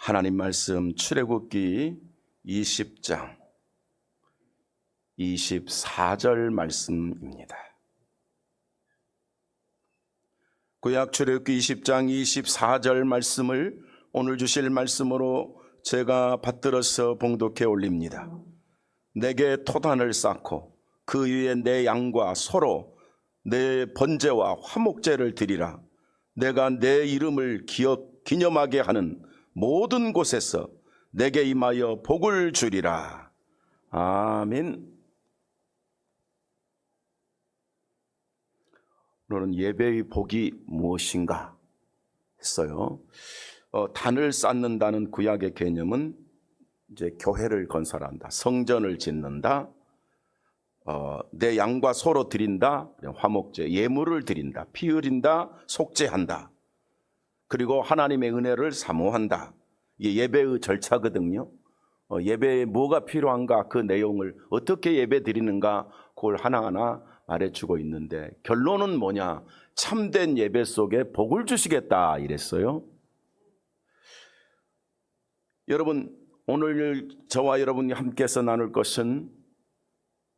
하나님 말씀 출애굽기 20장 24절 말씀입니다. 구약 출애굽기 20장 24절 말씀을 오늘 주실 말씀으로 제가 받들어서 봉독해 올립니다. 내게 토단을 쌓고 그 위에 내 양과 소로 내 번제와 화목제를 드리라. 내가 내 이름을 기념하게 하는 모든 곳에서 내게 임하여 복을 주리라. 아멘. 오늘은 예배의 복이 무엇인가 했어요. 단을 쌓는다는 구약의 개념은 이제 교회를 건설한다, 성전을 짓는다, 내 양과 소로 드린다, 화목제, 예물을 드린다, 피 흘린다, 속죄한다, 그리고 하나님의 은혜를 사모한다. 이게 예배의 절차거든요. 예배에 뭐가 필요한가, 그 내용을 어떻게 예배 드리는가, 그걸 하나하나 말해주고 있는데, 결론은 뭐냐? 참된 예배 속에 복을 주시겠다 이랬어요. 여러분, 오늘 저와 여러분이 함께서 나눌 것은,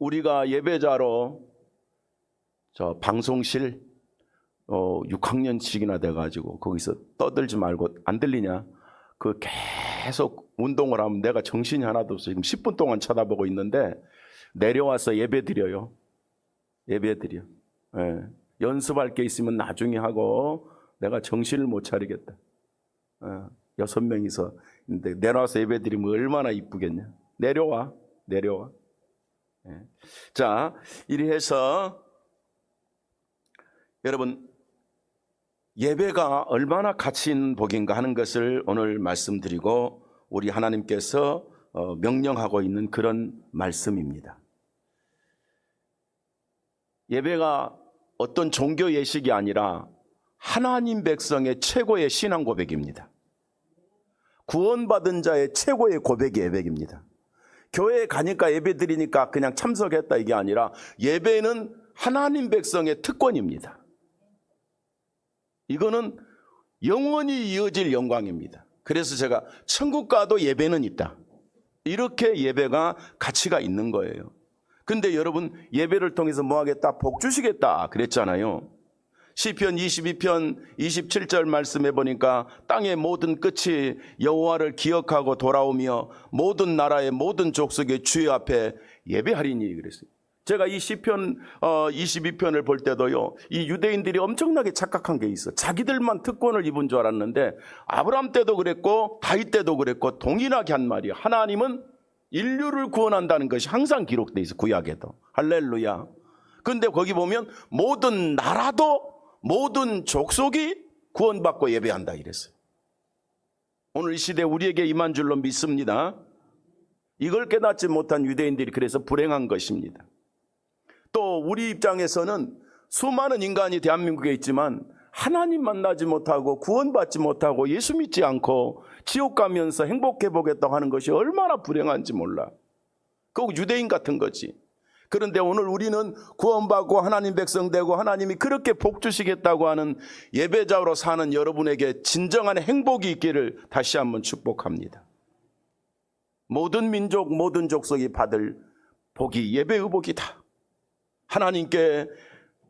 우리가 예배자로 저 방송실 6학년씩이나 돼가지고 거기서 떠들지 말고, 안 들리냐? 그 계속 운동을 하면 내가 정신이 하나도 없어. 지금 10분 동안 쳐다보고 있는데 내려와서 예배 드려요. 예배 드려. 예. 연습할 게 있으면 나중에 하고, 내가 정신을 못 차리겠다. 6명이서 근데 내려와서 예배 드리면 얼마나 이쁘겠냐. 내려와. 예. 자, 이리 해서 여러분, 예배가 얼마나 가치 있는 복인가 하는 것을 오늘 말씀드리고, 우리 하나님께서 명령하고 있는 그런 말씀입니다. 예배가 어떤 종교 예식이 아니라 하나님 백성의 최고의 신앙 고백입니다. 구원받은 자의 최고의 고백이 예배입니다. 교회에 가니까 예배 드리니까 그냥 참석했다 이게 아니라, 예배는 하나님 백성의 특권입니다. 이거는 영원히 이어질 영광입니다. 그래서 제가 천국 가도 예배는 있다, 이렇게 예배가 가치가 있는 거예요. 근데 여러분, 예배를 통해서 뭐 하겠다? 복 주시겠다 그랬잖아요. 시편 22편 27절 말씀해 보니까, 땅의 모든 끝이 여호와를 기억하고 돌아오며 모든 나라의 모든 족속의 주의 앞에 예배하리니 그랬어요. 제가 이 시편 22편을 볼 때도요, 이 유대인들이 엄청나게 착각한 게 있어. 자기들만 특권을 입은 줄 알았는데, 아브라함 때도 그랬고 다윗 때도 그랬고 동일하게 한 말이에요. 하나님은 인류를 구원한다는 것이 항상 기록되어 있어, 구약에도. 할렐루야. 근데 거기 보면 모든 나라도 모든 족속이 구원받고 예배한다 이랬어요. 오늘 이 시대 우리에게 임한 줄로 믿습니다. 이걸 깨닫지 못한 유대인들이 그래서 불행한 것입니다. 또 우리 입장에서는 수많은 인간이 대한민국에 있지만 하나님 만나지 못하고 구원받지 못하고 예수 믿지 않고 지옥 가면서 행복해 보겠다고 하는 것이 얼마나 불행한지 몰라. 그거 유대인 같은 거지. 그런데 오늘 우리는 구원받고 하나님 백성 되고 하나님이 그렇게 복 주시겠다고 하는 예배자로 사는 여러분에게 진정한 행복이 있기를 다시 한번 축복합니다. 모든 민족 모든 족속이 받을 복이 예배의 복이다. 하나님께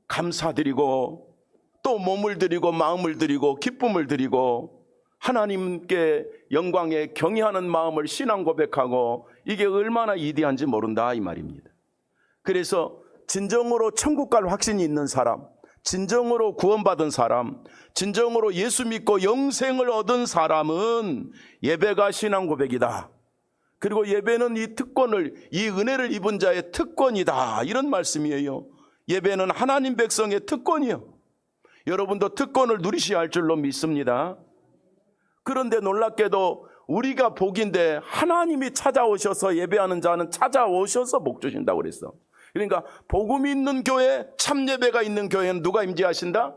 감사드리고 또 몸을 드리고 마음을 드리고 기쁨을 드리고 하나님께 영광에 경외하는 마음을 신앙 고백하고, 이게 얼마나 이대한지 모른다 이 말입니다. 그래서 진정으로 천국 갈 확신이 있는 사람, 진정으로 구원받은 사람, 진정으로 예수 믿고 영생을 얻은 사람은 예배가 신앙 고백이다. 그리고 예배는 이 특권을, 이 은혜를 입은 자의 특권이다, 이런 말씀이에요. 예배는 하나님 백성의 특권이요. 여러분도 특권을 누리셔야 할 줄로 믿습니다. 그런데 놀랍게도 우리가 복인데, 하나님이 찾아오셔서 예배하는 자는 찾아오셔서 복 주신다고 그랬어. 그러니까 복음이 있는 교회, 참 예배가 있는 교회는 누가 임재하신다?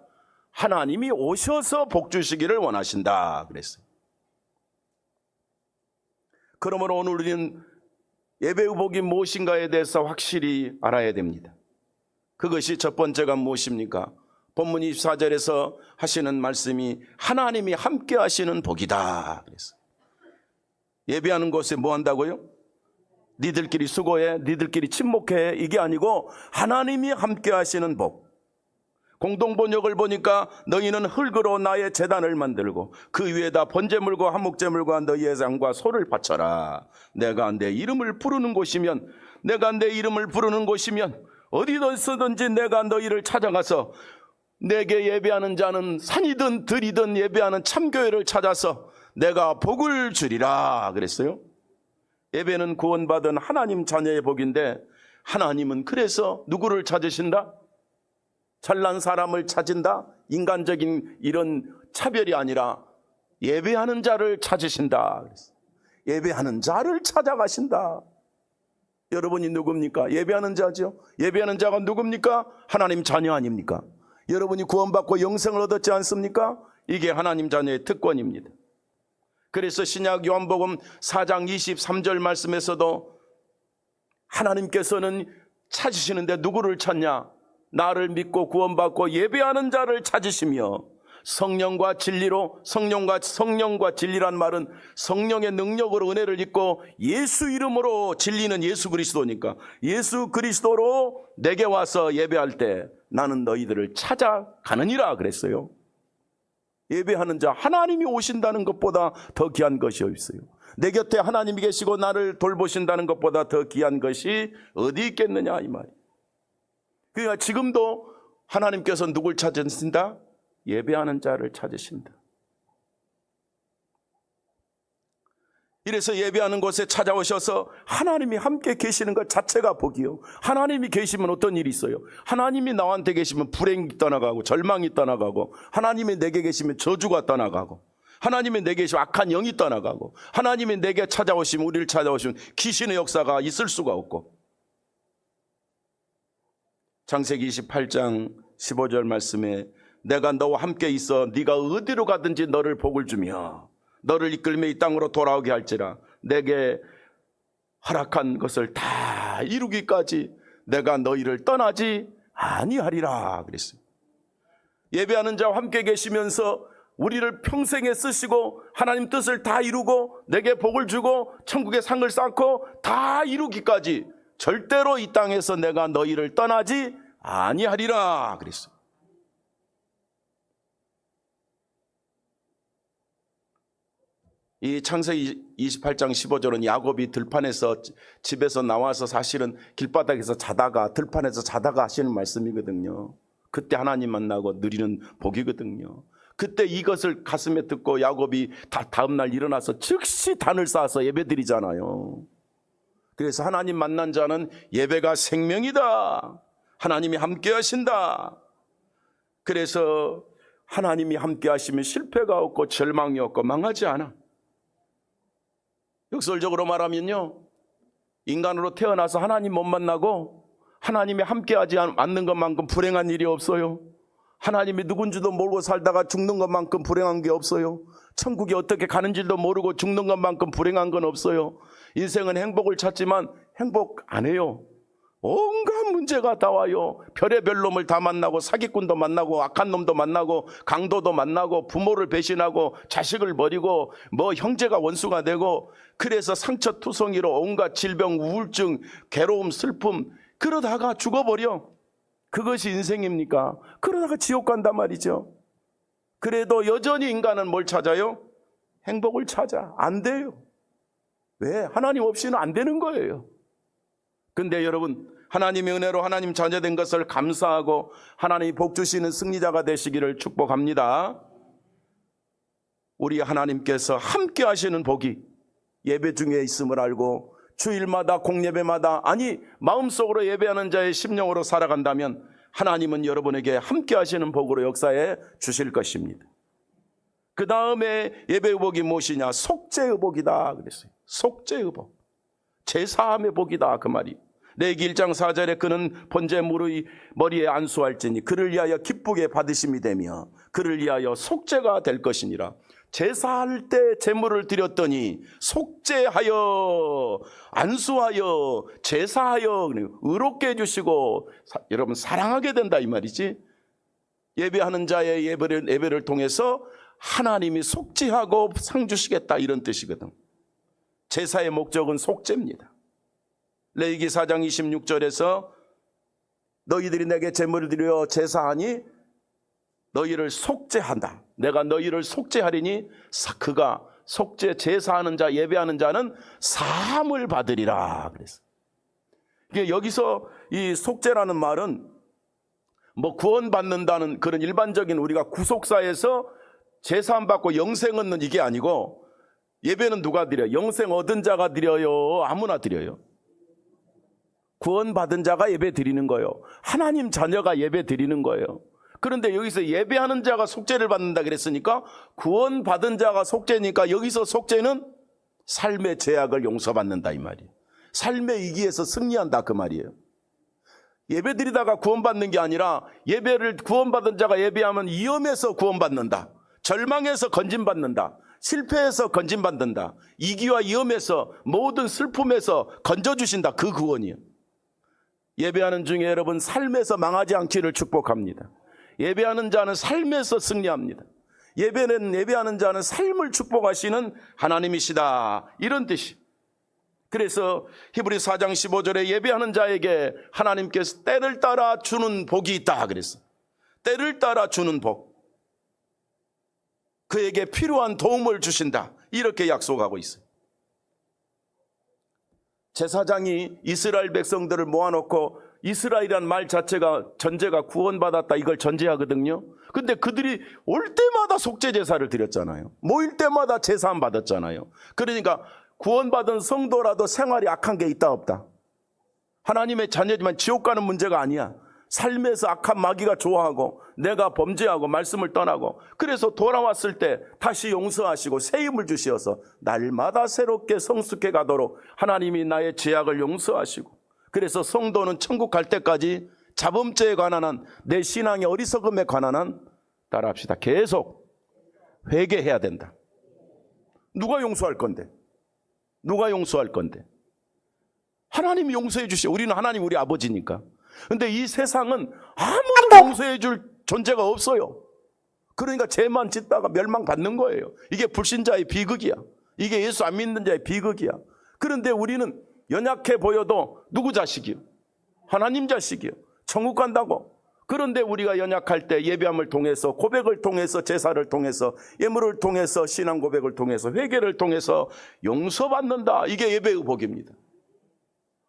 하나님이 오셔서 복 주시기를 원하신다 그랬어요. 그러므로 오늘 우리는 예배의 복이 무엇인가에 대해서 확실히 알아야 됩니다. 그것이 첫 번째가 무엇입니까? 본문 24절에서 하시는 말씀이 하나님이 함께 하시는 복이다 그랬어요. 예배하는 곳에 뭐 한다고요? 니들끼리 수고해, 니들끼리 침묵해, 이게 아니고 하나님이 함께 하시는 복. 공동번역을 보니까 너희는 흙으로 나의 제단을 만들고 그 위에다 번제물과 한목제물과 너희의 양과 소를 바쳐라. 내가 내 이름을 부르는 곳이면, 내가 내 이름을 부르는 곳이면 어디서든지 내가 너희를 찾아가서 내게 예배하는 자는 산이든 들이든 예배하는 참교회를 찾아서 내가 복을 주리라 그랬어요. 예배는 구원받은 하나님 자녀의 복인데, 하나님은 그래서 누구를 찾으신다? 잘난 사람을 찾은다? 인간적인 이런 차별이 아니라 예배하는 자를 찾으신다. 예배하는 자를 찾아가신다. 여러분이 누굽니까? 예배하는 자죠. 예배하는 자가 누굽니까? 하나님 자녀 아닙니까? 여러분이 구원받고 영생을 얻었지 않습니까? 이게 하나님 자녀의 특권입니다. 그래서 신약 요한복음 4장 23절 말씀에서도 하나님께서는 찾으시는데 누구를 찾냐? 나를 믿고 구원받고 예배하는 자를 찾으시며 성령과 진리로, 성령과 진리란 말은 성령의 능력으로 은혜를 입고 예수 이름으로, 진리는 예수 그리스도니까 예수 그리스도로 내게 와서 예배할 때 나는 너희들을 찾아가느니라 그랬어요. 예배하는 자, 하나님이 오신다는 것보다 더 귀한 것이 없어요. 내 곁에 하나님이 계시고 나를 돌보신다는 것보다 더 귀한 것이 어디 있겠느냐 이 말이에요. 그러니까 지금도 하나님께서 누굴 찾으신다? 예배하는 자를 찾으신다. 이래서 예배하는 곳에 찾아오셔서 하나님이 함께 계시는 것 자체가 복이요. 하나님이 계시면 어떤 일이 있어요? 하나님이 나한테 계시면 불행이 떠나가고 절망이 떠나가고, 하나님이 내게 계시면 저주가 떠나가고, 하나님이 내게 계시면 악한 영이 떠나가고, 하나님이 내게 찾아오시면, 우리를 찾아오시면 귀신의 역사가 있을 수가 없고. 창세기 28장 15절 말씀에 내가 너와 함께 있어 네가 어디로 가든지 너를 복을 주며 너를 이끌며 이 땅으로 돌아오게 할지라 내게 허락한 것을 다 이루기까지 내가 너희를 떠나지 아니하리라 그랬어요. 예배하는 자와 함께 계시면서 우리를 평생에 쓰시고 하나님 뜻을 다 이루고 내게 복을 주고 천국의 상을 쌓고 다 이루기까지 절대로 이 땅에서 내가 너희를 떠나지 아니하리라 그랬어요. 이 창세기 28장 15절은 야곱이 들판에서 집에서 나와서 사실은 길바닥에서 자다가 들판에서 자다가 하시는 말씀이거든요. 그때 하나님 만나고 누리는 복이거든요. 그때 이것을 가슴에 듣고 야곱이 다음날 일어나서 즉시 단을 쌓아서 예배드리잖아요. 그래서 하나님 만난 자는 예배가 생명이다. 하나님이 함께 하신다. 그래서 하나님이 함께 하시면 실패가 없고 절망이 없고 망하지 않아. 역설적으로 말하면요, 인간으로 태어나서 하나님 못 만나고 하나님이 함께하지 않는 것만큼 불행한 일이 없어요. 하나님이 누군지도 모르고 살다가 죽는 것만큼 불행한 게 없어요. 천국에 어떻게 가는지도 모르고 죽는 것만큼 불행한 건 없어요. 인생은 행복을 찾지만 행복 안 해요. 온갖 문제가 다 와요. 별의별 놈을 다 만나고 사기꾼도 만나고 악한 놈도 만나고 강도도 만나고 부모를 배신하고 자식을 버리고 뭐 형제가 원수가 되고, 그래서 상처투성이로 온갖 질병, 우울증, 괴로움, 슬픔, 그러다가 죽어버려. 그것이 인생입니까? 그러다가 지옥 간단 말이죠. 그래도 여전히 인간은 뭘 찾아요? 행복을 찾아. 안 돼요. 왜? 하나님 없이는 안 되는 거예요. 근데 여러분, 하나님의 은혜로 하나님 자녀된 것을 감사하고 하나님이 복 주시는 승리자가 되시기를 축복합니다. 우리 하나님께서 함께 하시는 복이 예배 중에 있음을 알고 주일마다 공예배마다, 아니 마음속으로 예배하는 자의 심령으로 살아간다면 하나님은 여러분에게 함께 하시는 복으로 역사해 주실 것입니다. 그 다음에 예배의 복이 무엇이냐? 속죄의 복이다 그랬어요. 속죄의 복, 제사함의 복이다 그 말이. 레위기 1장 4절에 그는 번제물의 머리에 안수할지니 그를 위하여 기쁘게 받으심이 되며 그를 위하여 속죄가 될 것이니라. 제사할 때 제물을 드렸더니 속죄하여 안수하여 제사하여 의롭게 해주시고 여러분 사랑하게 된다 이 말이지. 예배하는 자의 예배를 통해서 하나님이 속죄하고 상 주시겠다 이런 뜻이거든. 제사의 목적은 속죄입니다. 레위기 4장 26절에서 너희들이 내게 제물을 드려 제사하니 너희를 속죄한다. 내가 너희를 속죄하리니 그가 속죄 제사하는 자 예배하는 자는 사함을 받으리라 그랬어요. 여기서 이 속죄라는 말은 뭐 구원받는다는 그런 일반적인 우리가 구속사에서 제사함 받고 영생 얻는 이게 아니고, 예배는 누가 드려요? 영생 얻은 자가 드려요? 아무나 드려요? 구원받은 자가 예배 드리는 거예요. 하나님 자녀가 예배 드리는 거예요. 그런데 여기서 예배하는 자가 속죄를 받는다 그랬으니까 구원받은 자가 속죄니까 여기서 속죄는 삶의 죄악을 용서받는다 이 말이에요. 삶의 위기에서 승리한다 그 말이에요. 예배 드리다가 구원받는 게 아니라 예배를 구원받은 자가 예배하면 위험에서 구원받는다. 절망에서 건진받는다. 실패에서 건진받는다. 위기와 위험에서 모든 슬픔에서 건져주신다. 그 구원이에요. 예배하는 중에 여러분 삶에서 망하지 않기를 축복합니다. 예배하는 자는 삶에서 승리합니다. 예배하는 자는 삶을 축복하시는 하나님이시다 이런 뜻이. 그래서 히브리 4장 15절에 예배하는 자에게 하나님께서 때를 따라 주는 복이 있다 그랬어. 때를 따라 주는 복, 그에게 필요한 도움을 주신다 이렇게 약속하고 있어요. 제사장이 이스라엘 백성들을 모아놓고, 이스라엘이란 말 자체가 전제가 구원받았다 이걸 전제하거든요. 근데 그들이 올 때마다 속죄 제사를 드렸잖아요. 모일 때마다 제사함 받았잖아요. 그러니까 구원받은 성도라도 생활이 악한 게 있다 없다? 하나님의 자녀지만 지옥 가는 문제가 아니야. 삶에서 악한 마귀가 좋아하고 내가 범죄하고 말씀을 떠나고, 그래서 돌아왔을 때 다시 용서하시고 새 힘을 주시어서 날마다 새롭게 성숙해 가도록 하나님이 나의 죄악을 용서하시고, 그래서 성도는 천국 갈 때까지 자범죄에 관한 한, 내 신앙의 어리석음에 관한 한 따라합시다. 계속 회개해야 된다. 누가 용서할 건데? 누가 용서할 건데? 하나님이 용서해 주시오. 우리는 하나님 우리 아버지니까. 근데 이 세상은 아무도 용서해 줄 존재가 없어요. 그러니까 죄만 짓다가 멸망받는 거예요. 이게 불신자의 비극이야. 이게 예수 안 믿는 자의 비극이야. 그런데 우리는 연약해 보여도 누구 자식이요? 하나님 자식이요. 천국 간다고. 그런데 우리가 연약할 때 예배함을 통해서, 고백을 통해서, 제사를 통해서, 예물을 통해서, 신앙 고백을 통해서, 회개를 통해서 용서받는다. 이게 예배의 복입니다.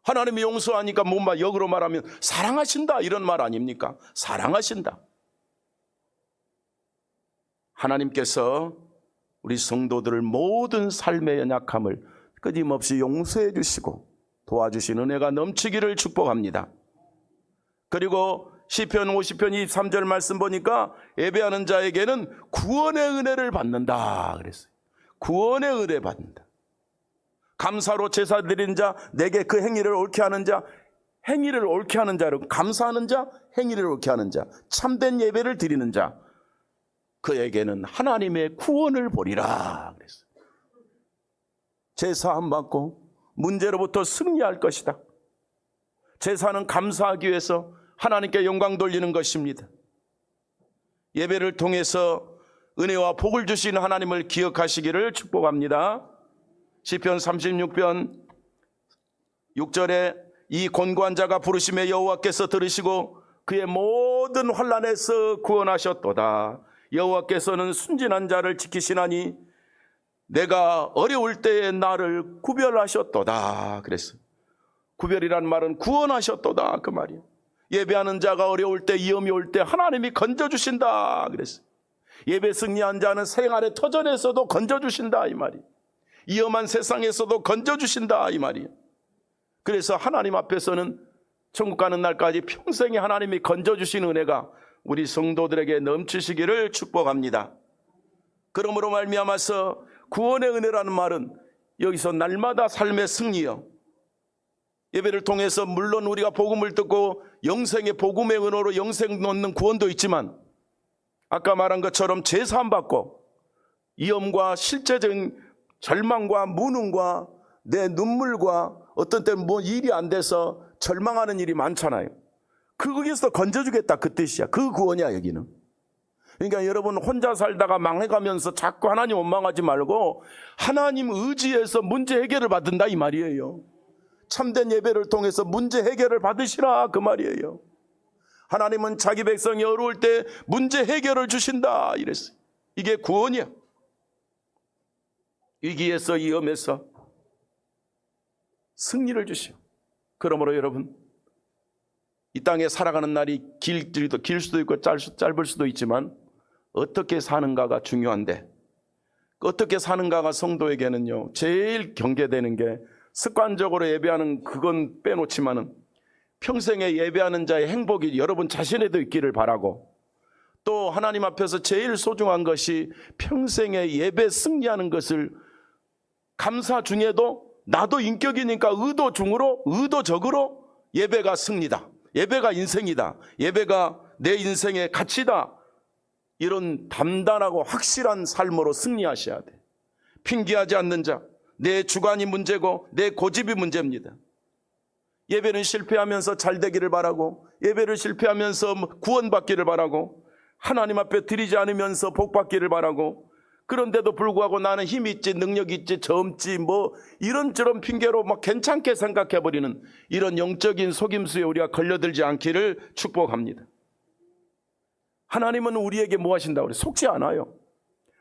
하나님이 용서하니까 뭔가 역으로 말하면 사랑하신다 이런 말 아닙니까? 사랑하신다. 하나님께서 우리 성도들을 모든 삶의 연약함을 끊임없이 용서해 주시고 도와주시는 은혜가 넘치기를 축복합니다. 그리고 시편 50편 23절 말씀 보니까 예배하는 자에게는 구원의 은혜를 받는다 그랬어요. 구원의 은혜 받는다. 감사로 제사 드리는 자, 내게 그 행위를 옳게 하는 자, 행위를 옳게 하는 자로 감사하는 자, 행위를 옳게 하는 자, 참된 예배를 드리는 자, 그에게는 하나님의 구원을 보리라 그랬어요. 제사 안 받고 문제로부터 승리할 것이다. 제사는 감사하기 위해서 하나님께 영광 돌리는 것입니다. 예배를 통해서 은혜와 복을 주시는 하나님을 기억하시기를 축복합니다. 시편 36편 6절에 이 곤고한 자가 부르심에 여호와께서 들으시고 그의 모든 환난에서 구원하셨도다. 여호와께서는 순진한 자를 지키시나니 내가 어려울 때에 나를 구별하셨도다 그랬어요. 구별이란 말은 구원하셨도다 그 말이에요. 예배하는 자가 어려울 때, 위험이 올 때 하나님이 건져주신다 그랬어요. 예배 승리한 자는 생활의 터전에서도 건져주신다 이 말이에요. 위험한 세상에서도 건져주신다 이 말이에요. 그래서 하나님 앞에서는 천국 가는 날까지 평생에 하나님이 건져주신 은혜가 우리 성도들에게 넘치시기를 축복합니다. 그러므로 말미암아서 구원의 은혜라는 말은 여기서 날마다 삶의 승리요, 예배를 통해서 물론 우리가 복음을 듣고 영생의 복음의 은혜로 영생 얻는 구원도 있지만, 아까 말한 것처럼 제사함 받고 위험과 실제적인 절망과 무능과 내 눈물과 어떤 때는 뭐 일이 안 돼서 절망하는 일이 많잖아요. 거기서 건져주겠다 그 뜻이야. 그 구원이야 여기는. 그러니까 여러분 혼자 살다가 망해가면서 자꾸 하나님 원망하지 말고 하나님 의지해서 문제 해결을 받는다 이 말이에요. 참된 예배를 통해서 문제 해결을 받으시라 그 말이에요. 하나님은 자기 백성이 어려울 때 문제 해결을 주신다 이랬어요. 이게 구원이야. 위기에서 위험에서 승리를 주시오. 그러므로 여러분 이 땅에 살아가는 날이 길 수도 있고 짧을 수도 있지만 어떻게 사는가가 중요한데, 어떻게 사는가가 성도에게는요 제일 경계되는 게, 습관적으로 예배하는 그건 빼놓지만은 평생에 예배하는 자의 행복이 여러분 자신에도 있기를 바라고, 또 하나님 앞에서 제일 소중한 것이 평생에 예배 승리하는 것을 감사 중에도 나도 인격이니까 의도적으로 예배가 승리다, 예배가 인생이다, 예배가 내 인생의 가치다, 이런 단단하고 확실한 삶으로 승리하셔야 돼. 핑계하지 않는 자, 내 주관이 문제고 내 고집이 문제입니다. 예배는 실패하면서 잘 되기를 바라고, 예배를 실패하면서 구원받기를 바라고, 하나님 앞에 드리지 않으면서 복받기를 바라고, 그런데도 불구하고 나는 힘이 있지, 능력이 있지, 젊지, 이런저런 핑계로 괜찮게 생각해버리는 이런 영적인 속임수에 우리가 걸려들지 않기를 축복합니다. 하나님은 우리에게 뭐 하신다고 그래요? 속지 않아요.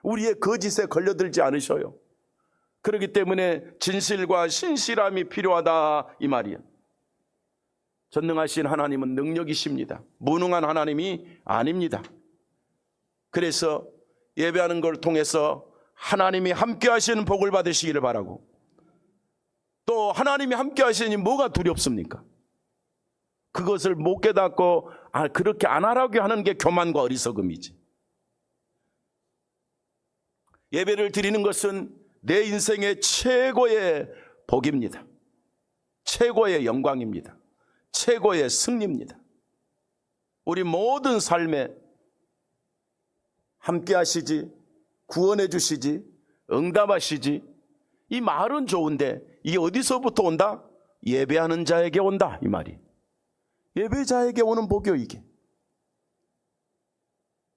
우리의 거짓에 걸려들지 않으셔요. 그렇기 때문에 진실과 신실함이 필요하다 이 말이에요. 전능하신 하나님은 능력이십니다. 무능한 하나님이 아닙니다. 그래서 예배하는 걸 통해서 하나님이 함께 하시는 복을 받으시기를 바라고, 또 하나님이 함께 하시니 뭐가 두렵습니까? 그것을 못 깨닫고 그렇게 안 하라고 하는 게 교만과 어리석음이지. 예배를 드리는 것은 내 인생의 최고의 복입니다. 최고의 영광입니다. 최고의 승리입니다. 우리 모든 삶에 함께 하시지, 구원해 주시지, 응답하시지, 이 말은 좋은데 이게 어디서부터 온다? 예배하는 자에게 온다 이 말이. 예배자에게 오는 복이요 이게.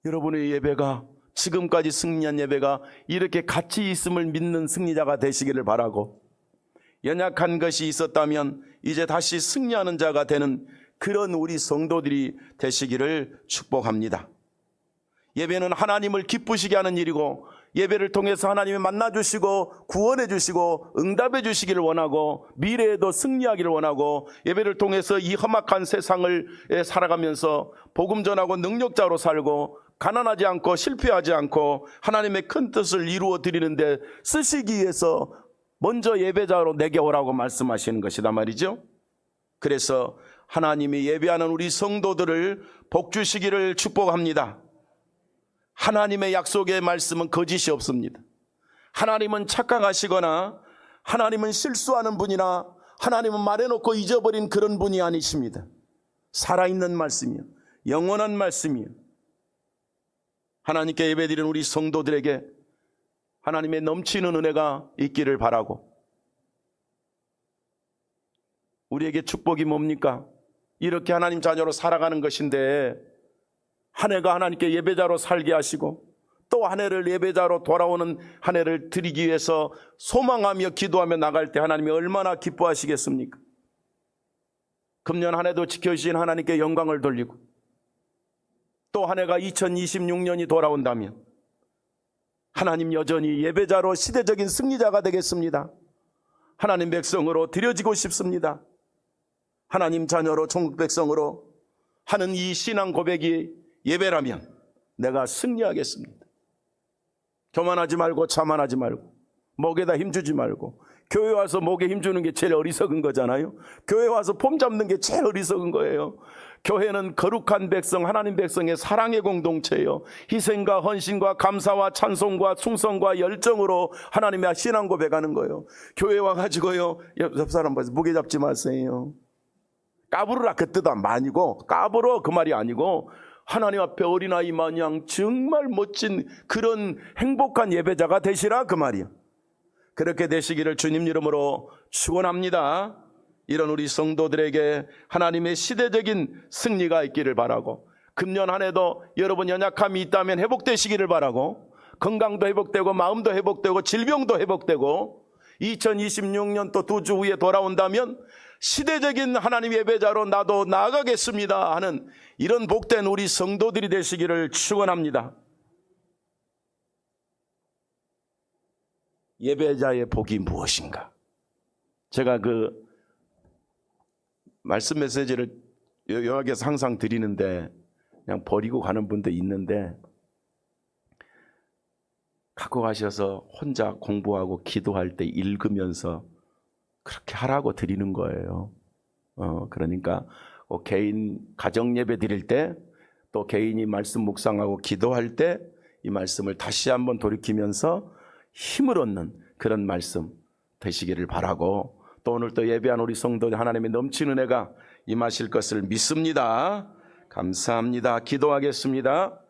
여러분의 예배가, 지금까지 승리한 예배가 이렇게 가치 있음을 믿는 승리자가 되시기를 바라고, 연약한 것이 있었다면 이제 다시 승리하는 자가 되는 그런 우리 성도들이 되시기를 축복합니다. 예배는 하나님을 기쁘시게 하는 일이고, 예배를 통해서 하나님이 만나주시고 구원해 주시고 응답해 주시기를 원하고, 미래에도 승리하기를 원하고, 예배를 통해서 이 험악한 세상을 살아가면서 복음 전하고 능력자로 살고, 가난하지 않고 실패하지 않고 하나님의 큰 뜻을 이루어 드리는데 쓰시기 위해서 먼저 예배자로 내게 오라고 말씀하시는 것이다 말이죠. 그래서 하나님이 예배하는 우리 성도들을 복 주시기를 축복합니다. 하나님의 약속의 말씀은 거짓이 없습니다. 하나님은 착각하시거나 하나님은 실수하는 분이나 하나님은 말해놓고 잊어버린 그런 분이 아니십니다. 살아있는 말씀이요, 영원한 말씀이요. 하나님께 예배드리는 우리 성도들에게 하나님의 넘치는 은혜가 있기를 바라고, 우리에게 축복이 뭡니까? 이렇게 하나님 자녀로 살아가는 것인데, 한 해가 하나님께 예배자로 살게 하시고 또 한 해를 예배자로 돌아오는 한 해를 드리기 위해서 소망하며 기도하며 나갈 때 하나님이 얼마나 기뻐하시겠습니까? 금년 한 해도 지켜주신 하나님께 영광을 돌리고, 또 한 해가 2026년이 돌아온다면 하나님 여전히 예배자로 시대적인 승리자가 되겠습니다. 하나님 백성으로 드려지고 싶습니다. 하나님 자녀로 천국 백성으로 하는 이 신앙 고백이 예배라면 내가 승리하겠습니다. 교만하지 말고 자만하지 말고 목에다 힘주지 말고, 교회 와서 목에 힘주는 게 제일 어리석은 거잖아요. 교회 와서 폼 잡는 게 제일 어리석은 거예요. 교회는 거룩한 백성, 하나님 백성의 사랑의 공동체예요. 희생과 헌신과 감사와 찬송과 충성과 열정으로 하나님의 신앙 고백하는 거예요. 교회 와가지고요, 옆 사람 봐서 무게 잡지 마세요. 까부르라 그 뜻 아니고, 까불어 그 말이 아니고, 하나님 앞에 어린아이 마냥 정말 멋진 그런 행복한 예배자가 되시라 그 말이에요. 그렇게 되시기를 주님 이름으로 축원합니다. 이런 우리 성도들에게 하나님의 시대적인 승리가 있기를 바라고, 금년 한 해도 여러분 연약함이 있다면 회복되시기를 바라고, 건강도 회복되고 마음도 회복되고 질병도 회복되고 2026년 또 2주 후에 돌아온다면 시대적인 하나님 예배자로 나도 나아가겠습니다 하는 이런 복된 우리 성도들이 되시기를 축원합니다. 예배자의 복이 무엇인가? 제가 그 말씀 메시지를 요약해서 항상 드리는데 그냥 버리고 가는 분도 있는데, 갖고 가셔서 혼자 공부하고 기도할 때 읽으면서 그렇게 하라고 드리는 거예요. 그러니까 개인 가정 예배 드릴 때, 또 개인이 말씀 묵상하고 기도할 때 이 말씀을 다시 한번 돌이키면서 힘을 얻는 그런 말씀 되시기를 바라고, 또 오늘 또 예배한 우리 성도들 하나님의 넘치는 은혜가 임하실 것을 믿습니다. 감사합니다. 기도하겠습니다.